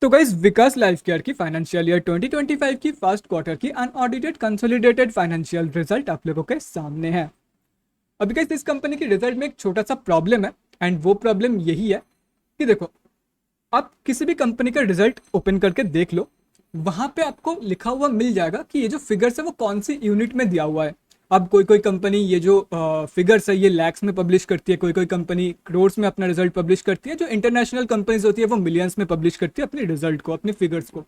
तो गाइस विकास life care की financial year 2025 की फर्स्ट क्वार्टर की अनऑडिटेड कंसोलिडेटेड फाइनेंशियल रिजल्ट आप लोगों के सामने है। अभी गाइस इस कंपनी की रिजल्ट में एक छोटा सा प्रॉब्लम है एंड वो प्रॉब्लम यही है कि देखो, आप किसी भी कंपनी का रिजल्ट ओपन करके देख लो, वहां पे आपको लिखा हुआ मिल जाएगा कि ये जो फिगर्स है वो कौन सी यूनिट में दिया हुआ है। अब कोई कोई कंपनी ये जो फिगर्स है ये लैक्स में पब्लिश करती है, कोई कोई कंपनी करोड्स में अपना रिजल्ट पब्लिश करती है, जो इंटरनेशनल कंपनीज होती है वो मिलियंस में पब्लिश करती है अपने रिजल्ट को, अपने फिगर्स को।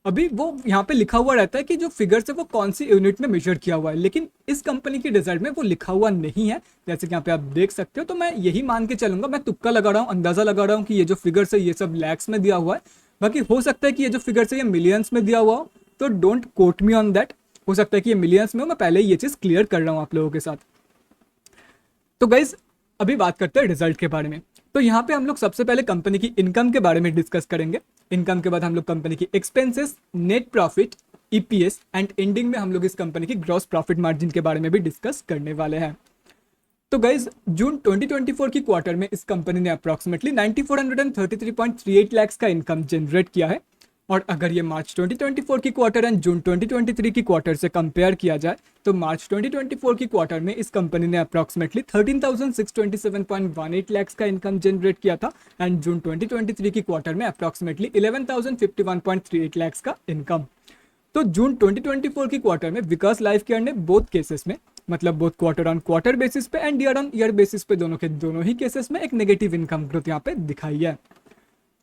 अभी वो यहाँ पे लिखा हुआ रहता है कि जो फिगर्स है वो कौन सी यूनिट में मेजर किया हुआ है, लेकिन इस कंपनी की रिजल्ट में वो लिखा हुआ नहीं है, जैसे कि यहाँ पे आप देख सकते हो। तो मैं यही मान के चलूंगा, मैं तुक्का लगा रहा हूँ, अंदाजा लगा रहा हूँ कि ये जो फिगर्स है ये सब लैक्स में दिया हुआ है। बाकी हो सकता है कि ये जो फिगर्स है ये मिलियंस में दिया हुआ हो, तो don't quote me on that. हो सकता है कि ये मिलियंस में हो, मैं पहले ही ये चीज क्लियर कर रहा हूँ आप लोगों के साथ। तो गाइज अभी बात करते हैं रिजल्ट के बारे में। तो यहाँ पे हम लोग सबसे पहले कंपनी की इनकम के बारे में डिस्कस करेंगे। इनकम के बाद हम लोग कंपनी की expenses, net profit, EPS and ending में हम लोग इस कंपनी की ग्रॉस प्रॉफिट मार्जिन के बारे में भी डिस्कस करने वाले हैं। तो गाइज जून 2024 की क्वार्टर में इस कंपनी ने अप्रॉक्सीमेटली 9433.38 लाख का इनकम जनरेट किया है। और अगर ये मार्च 2024 की क्वार्टर एंड जून 2023 की क्वार्टर से कंपेयर किया जाए तो मार्च 2024 की क्वार्टर में इस कंपनी ने अप्रॉक्सीमेटली 13,627.18 लाख का इनकम जनरेट किया था एंड जून 2023 की क्वार्टर में अप्रॉक्सीमेटली 11,051.38 लाख का इनकम। तो जून 2024 की क्वार्टर में विकास लाइफ केयर ने बोथ केसेस में, मतलब both quarter on quarter basis पे and year on year basis पे, दोनों के दोनों ही केसेस में एक नेगेटिव इनकम ग्रोथ यहाँ पे दिखाई है।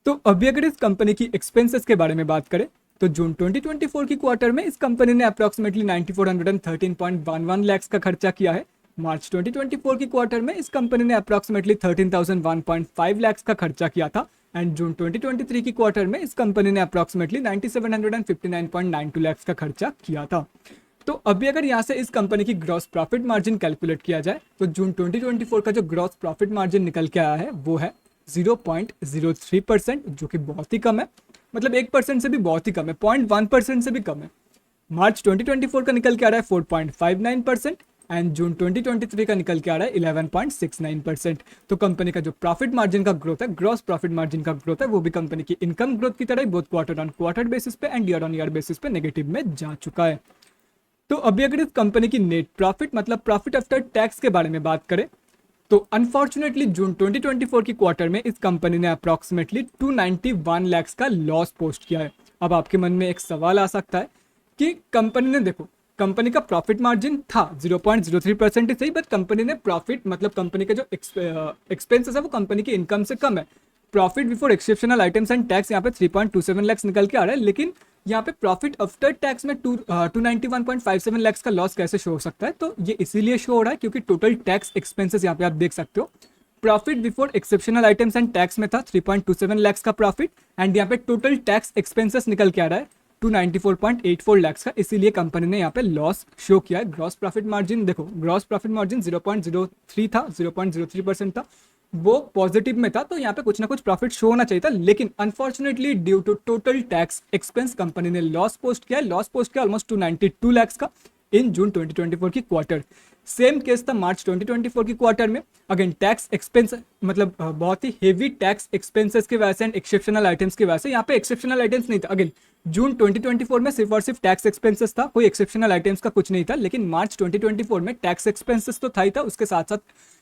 तो अभी अगर इस कंपनी की एक्सपेंसेस के बारे में बात करें तो जून 2024 की क्वार्टर में इस कंपनी ने अप्रॉक्सीमेटली 9413.11 लाख का खर्चा किया है। मार्च 2024 की क्वार्टर में इस कंपनी ने अप्रॉक्सीमेटली 13,001.5 लाख का खर्चा किया था एंड जून 2023 की क्वार्टर में इस कंपनी ने अप्रॉक्सीमेटली 9759.92 लाख का खर्चा किया था। तो अभी अगर यहाँ से इस कंपनी की ग्रॉस प्रॉफिट मार्जिन कैलकुलेट किया जाए तो जून 2024 का जो ग्रॉस प्रॉफिट मार्जिन निकल के आया है वो है 0.03%, जो कि बहुत ही कम है। मतलब 1% से भी बहुत ही कम है, 0.1% से भी कम है। मार्च 2024 का निकल के आ रहा है 4.59% एंड जून 2023 का निकल के आ रहा है 11.69%। तो कंपनी का जो प्रॉफिट मार्जिन का ग्रोथ है, ग्रॉस प्रॉफिट मार्जिन का ग्रोथ है, वो भी कंपनी की इनकम ग्रोथ की तरह ही both quarter on quarter basis पे and year on year basis पे नेगेटिव में जा चुका है। तो अभी अगर इस कंपनी की नेट प्रॉफिट, मतलब प्रॉफिट आफ्टर टैक्स के बारे में बात करें तो अनफॉर्चुनेटली जून 2024 की क्वार्टर में इस कंपनी ने अप्रॉक्सीमेटली 291 लाख का लॉस पोस्ट किया है। अब आपके मन में एक सवाल आ सकता है कि कंपनी ने, देखो कंपनी का प्रॉफिट मार्जिन था 0.03% ही सही, बट कंपनी ने प्रॉफिट, मतलब कंपनी का जो एक्सपेंसेस है वो कंपनी की इनकम से कम है। Profit before exceptional items and tax यहाँ पे 3.27 लाख निकल के आ रहा है, लेकिन यहाँ पे प्रॉफिट आफ्टर टैक्स में 291.57 लाख का लॉस कैसे शो हो सकता है? तो ये इसीलिए शो हो रहा है क्योंकि टोटल टैक्स एक्सपेंसेस यहाँ पे आप देख सकते हो, profit before exceptional items and tax में था 3.27 लाख का प्रॉफिट एंड यहाँ पे टोटल टैक्स एक्सपेंसेस निकल के आ रहा है 294.84 लाख का, इसीलिए कंपनी ने यहाँ पे लॉस शो किया है। ग्रॉस प्रॉफिट मार्जिन देखो, ग्रॉस प्रॉफिट मार्जिन 0.03 था, 0.03% था, वो पॉजिटिव में था, तो यहाँ पे कुछ ना कुछ प्रॉफिट शो होना चाहिए था, लेकिन unfortunately due to total tax expense company ने लॉस पोस्ट किया है। लॉस पोस्ट किया ऑलमोस्ट 292 लाख का इन जून 2024 की क्वार्टर। सेम केस था मार्च 2024 की क्वार्टर में, अगेन टैक्स एक्सपेंस, मतलब बहुत ही हेवी टैक्स एक्सपेंसेस की वजह से एंड एक्सेप्शनल आइटम्स की वजह से, यहाँ पे एक्सेप्शनल आइटम्स नहीं था। अगेन जून 2024 में सिर्फ और सिर्फ टैक्स एक्सपेंसेस था, कोई एक्सेप्शनल आइटम्स का कुछ नहीं था, लेकिन मार्च 2024 में टैक्स एक्सपेंसेस तो था ही था, उसके साथ साथ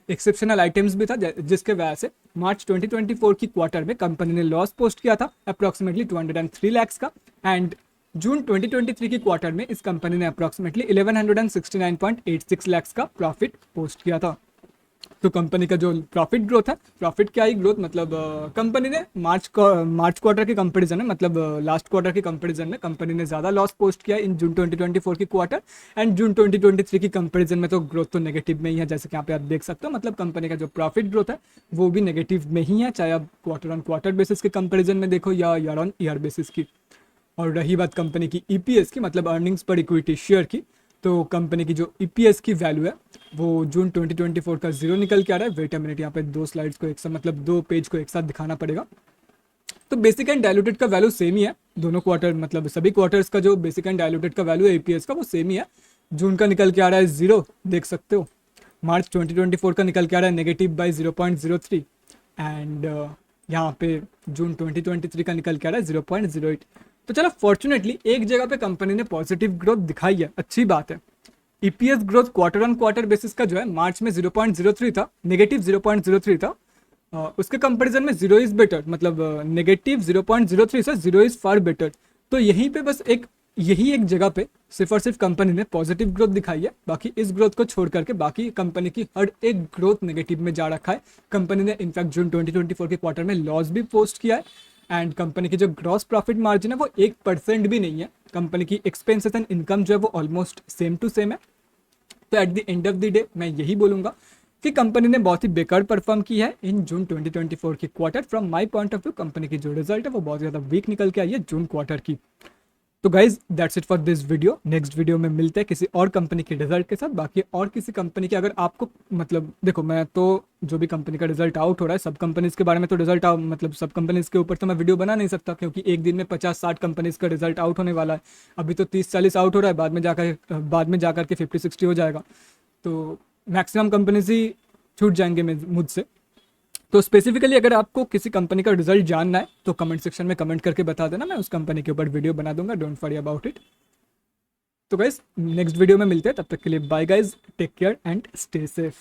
एक्सेप्शनल आइटम्स भी था, जिसके वजह से मार्च 2024 की क्वार्टर में कंपनी ने लॉस पोस्ट किया था अप्रॉक्सीमेटली 203 लाख का एंड जून 2023 की क्वार्टर में इस कंपनी ने अप्रॉक्सीमेटली 1169.86 लाख का प्रॉफिट पोस्ट किया था। तो कंपनी का जो प्रॉफिट ग्रोथ है, प्रॉफिट क्या ही ग्रोथ, मतलब कंपनी ने मार्च क्वार्टर के कंपैरिजन में, मतलब लास्ट क्वार्टर के कंपैरिजन में कंपनी ने ज़्यादा लॉस पोस्ट किया इन जून 2024 की क्वार्टर एंड जून 2023 की कंपैरिजन में तो ग्रोथ तो नेगेटिव में ही है, जैसे कि यहाँ पे आप देख सकते हो। मतलब कंपनी का जो प्रॉफिट ग्रोथ है वो भी नेगेटिव में ही है, चाहे आप क्वार्टर ऑन क्वार्टर बेसिस के कंपेरिजन में देखो या ईयर ऑन ईयर बेसिस की। और रही बात कंपनी की ईपीएस की, मतलब अर्निंग्स पर इक्विटी शेयर की, तो कंपनी की जो ईपीएस की वैल्यू है वो जून 2024 का 0 निकल के आ रहा है। वेट अ मिनट, यहाँ पे दो स्लाइड्स को एक साथ, मतलब दो पेज को एक साथ दिखाना पड़ेगा। तो बेसिक एंड डायलूटेड का वैल्यू सेम ही है दोनों क्वार्टर, मतलब सभी क्वार्टर्स का जो बेसिक एंड डायलूटेड का वैल्यू है ईपीएस का वो सेम ही है। जून का निकल के आ रहा है 0, देख सकते हो। मार्च 2024 का निकल के आ रहा है नेगेटिव बाई 0.03 एंड यहाँ पे जून 2023 का निकल के आ रहा है 0.08। तो चलो फॉर्चुनेटली एक जगह पे कंपनी ने पॉजिटिव ग्रोथ दिखाई है, अच्छी बात है। EPS growth quarter on quarter basis का जो है मार्च में 0.03 था, नेगेटिव 0.03 था। उसके कंपैरिजन में जीरो इज बेटर, मतलब नेगेटिव 0.03 से जीरो इज फार बेटर। तो यहीं पे बस यही एक जगह पे सिर्फ और सिर्फ कंपनी ने पॉजिटिव ग्रोथ दिखाई है, बाकी इस ग्रोथ को छोड़ करके बाकी कंपनी की हर एक ग्रोथ नेगेटिव में जा रखा है। कंपनी ने इनफैक्ट जून 2024 के क्वार्टर में लॉस भी पोस्ट किया है एंड कंपनी की जो ग्रॉस प्रॉफिट मार्जिन है वो 1% भी नहीं है। कंपनी की एक्सपेंसेस एंड इनकम जो है वो ऑलमोस्ट सेम टू सेम है। तो at the end of the day मैं यही बोलूँगा कि कंपनी ने बहुत ही बेकार परफॉर्म की है इन जून 2024 की quarter. From my point of view company की जो रिजल्ट है वो बहुत ज़्यादा वीक निकल के आई है जून क्वार्टर की। तो guys that's it for this video. Next video में मिलते हैं किसी और कंपनी के रिजल्ट के साथ। बाकी और किसी कंपनी के अगर आपको मतलब देखो, मैं तो जो भी कंपनी का रिजल्ट आउट हो रहा है सब कंपनीज के बारे में तो रिजल्ट मतलब सब कंपनीज के ऊपर तो मैं वीडियो बना नहीं सकता, क्योंकि एक दिन में 50-60 कंपनीज का रिजल्ट आउट होने वाला है। अभी तो 30-40 आउट हो रहा है, बाद में जाकर के 50-60 हो जाएगा। तो मैक्सिमम कंपनीज ही छूट जाएंगे मुझसे। तो स्पेसिफिकली अगर आपको किसी कंपनी का रिजल्ट जानना है तो कमेंट सेक्शन में कमेंट करके बता देना, मैं उस कंपनी के ऊपर वीडियो बना दूंगा। Don't worry about it. तो गाइज नेक्स्ट वीडियो में मिलते हैं, तब तक के लिए bye guys, take care and stay safe.